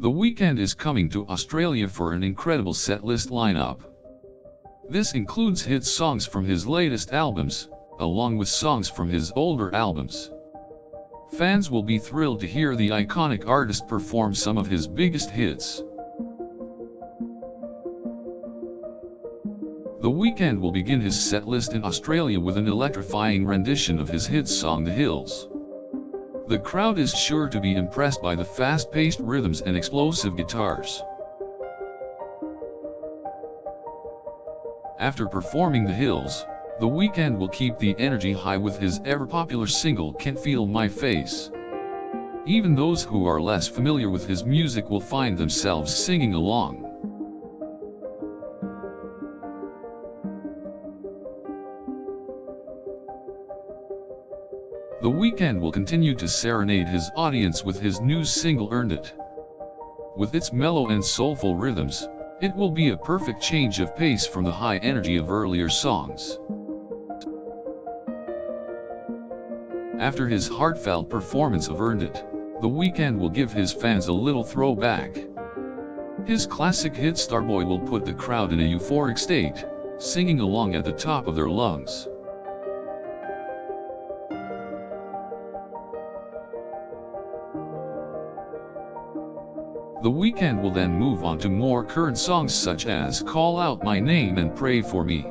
The Weeknd is coming to Australia for an incredible setlist lineup. This includes hit songs from his latest albums, along with songs from his older albums. Fans will be thrilled to hear the iconic artist perform some of his biggest hits. The Weeknd will begin his setlist in Australia with an electrifying rendition of his hit song The Hills. The crowd is sure to be impressed by the fast-paced rhythms and explosive guitars. After performing The Hills, The Weeknd will keep the energy high with his ever-popular single Can't Feel My Face. Even those who are less familiar with his music will find themselves singing along. The Weeknd will continue to serenade his audience with his new single Earned It. With its mellow and soulful rhythms, it will be a perfect change of pace from the high energy of earlier songs. After his heartfelt performance of Earned It, The Weeknd will give his fans a little throwback. His classic hit Starboy will put the crowd in a euphoric state, singing along at the top of their lungs. The Weeknd will then move on to more current songs such as Call Out My Name and Pray For Me.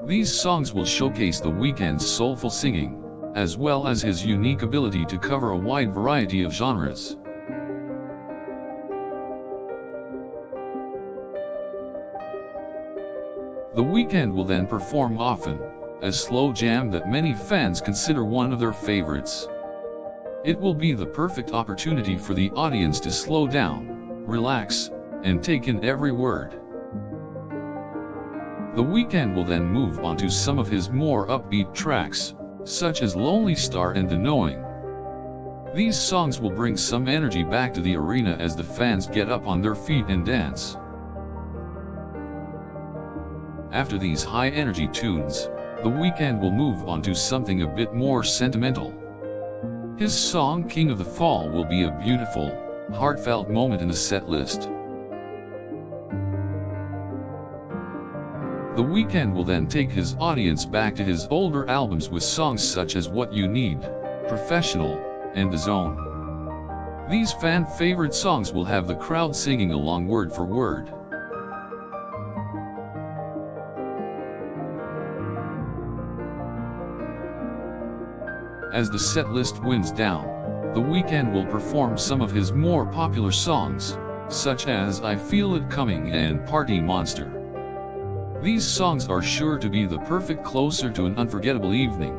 These songs will showcase The Weeknd's soulful singing, as well as his unique ability to cover a wide variety of genres. The Weeknd will then perform Often, a slow jam that many fans consider one of their favorites. It will be the perfect opportunity for the audience to slow down, relax, and take in every word. The Weeknd will then move on to some of his more upbeat tracks, such as Lonely Star and The Knowing. These songs will bring some energy back to the arena as the fans get up on their feet and dance. After these high-energy tunes, The Weeknd will move on to something a bit more sentimental. His song King of the Fall will be a beautiful, heartfelt moment in the set list. The Weeknd will then take his audience back to his older albums with songs such as What You Need, Professional, and The Zone. These fan-favorite songs will have the crowd singing along word for word. As the set list winds down, The Weeknd will perform some of his more popular songs, such as I Feel It Coming and Party Monster. These songs are sure to be the perfect closer to an unforgettable evening.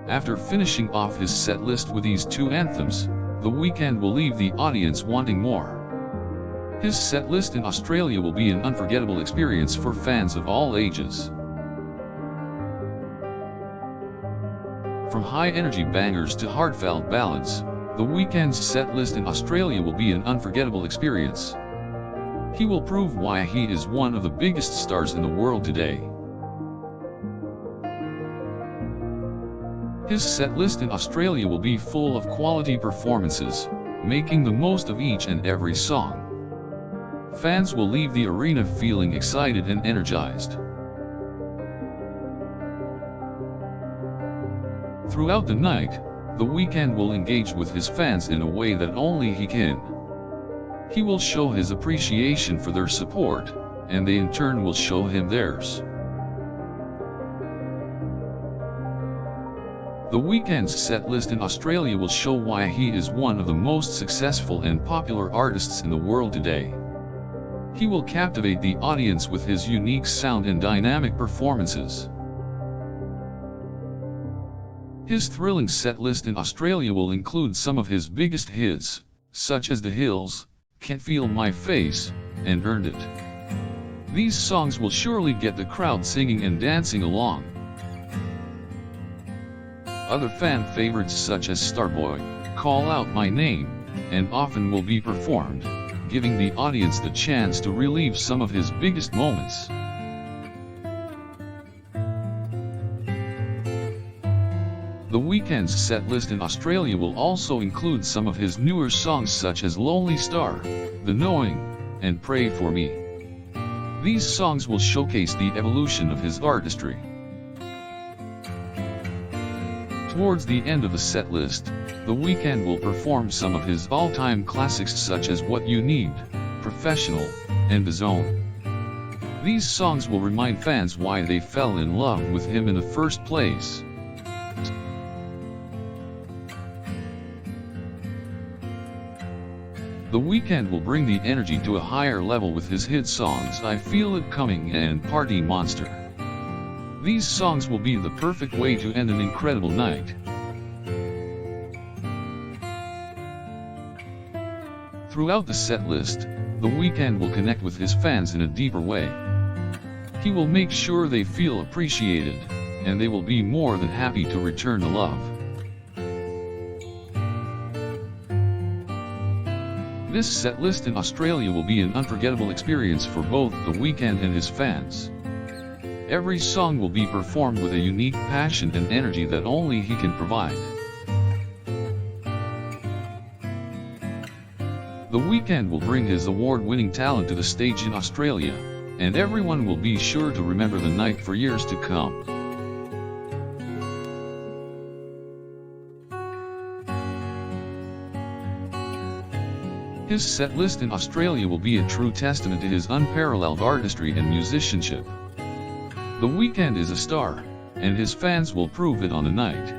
After finishing off his set list with these two anthems, The Weeknd will leave the audience wanting more. His set list in Australia will be an unforgettable experience for fans of all ages. From high-energy bangers to heartfelt ballads, The Weeknd's set list in Australia will be an unforgettable experience. He will prove why he is one of the biggest stars in the world today. His set list in Australia will be full of quality performances, making the most of each and every song. Fans will leave the arena feeling excited and energized. Throughout the night, The Weeknd will engage with his fans in a way that only he can. He will show his appreciation for their support, and they in turn will show him theirs. The Weeknd's set list in Australia will show why he is one of the most successful and popular artists in the world today. He will captivate the audience with his unique sound and dynamic performances. His thrilling set list in Australia will include some of his biggest hits, such as The Hills, Can't Feel My Face, and Earned It. These songs will surely get the crowd singing and dancing along. Other fan favorites such as Starboy, Call Out My Name, and Often will be performed, giving the audience the chance to relive some of his biggest moments. The Weeknd's set list in Australia will also include some of his newer songs such as Lonely Star, The Knowing, and Pray For Me. These songs will showcase the evolution of his artistry. Towards the end of the set list, The Weeknd will perform some of his all-time classics such as What You Need, Professional, and The Zone. These songs will remind fans why they fell in love with him in the first place. The Weeknd will bring the energy to a higher level with his hit songs I Feel It Coming and Party Monster. These songs will be the perfect way to end an incredible night. Throughout the set list, The Weeknd will connect with his fans in a deeper way. He will make sure they feel appreciated, and they will be more than happy to return the love. This set list in Australia will be an unforgettable experience for both The Weeknd and his fans. Every song will be performed with a unique passion and energy that only he can provide. The Weeknd will bring his award-winning talent to the stage in Australia, and everyone will be sure to remember the night for years to come. His set list in Australia will be a true testament to his unparalleled artistry and musicianship. The Weeknd is a star, and his fans will prove it on the night.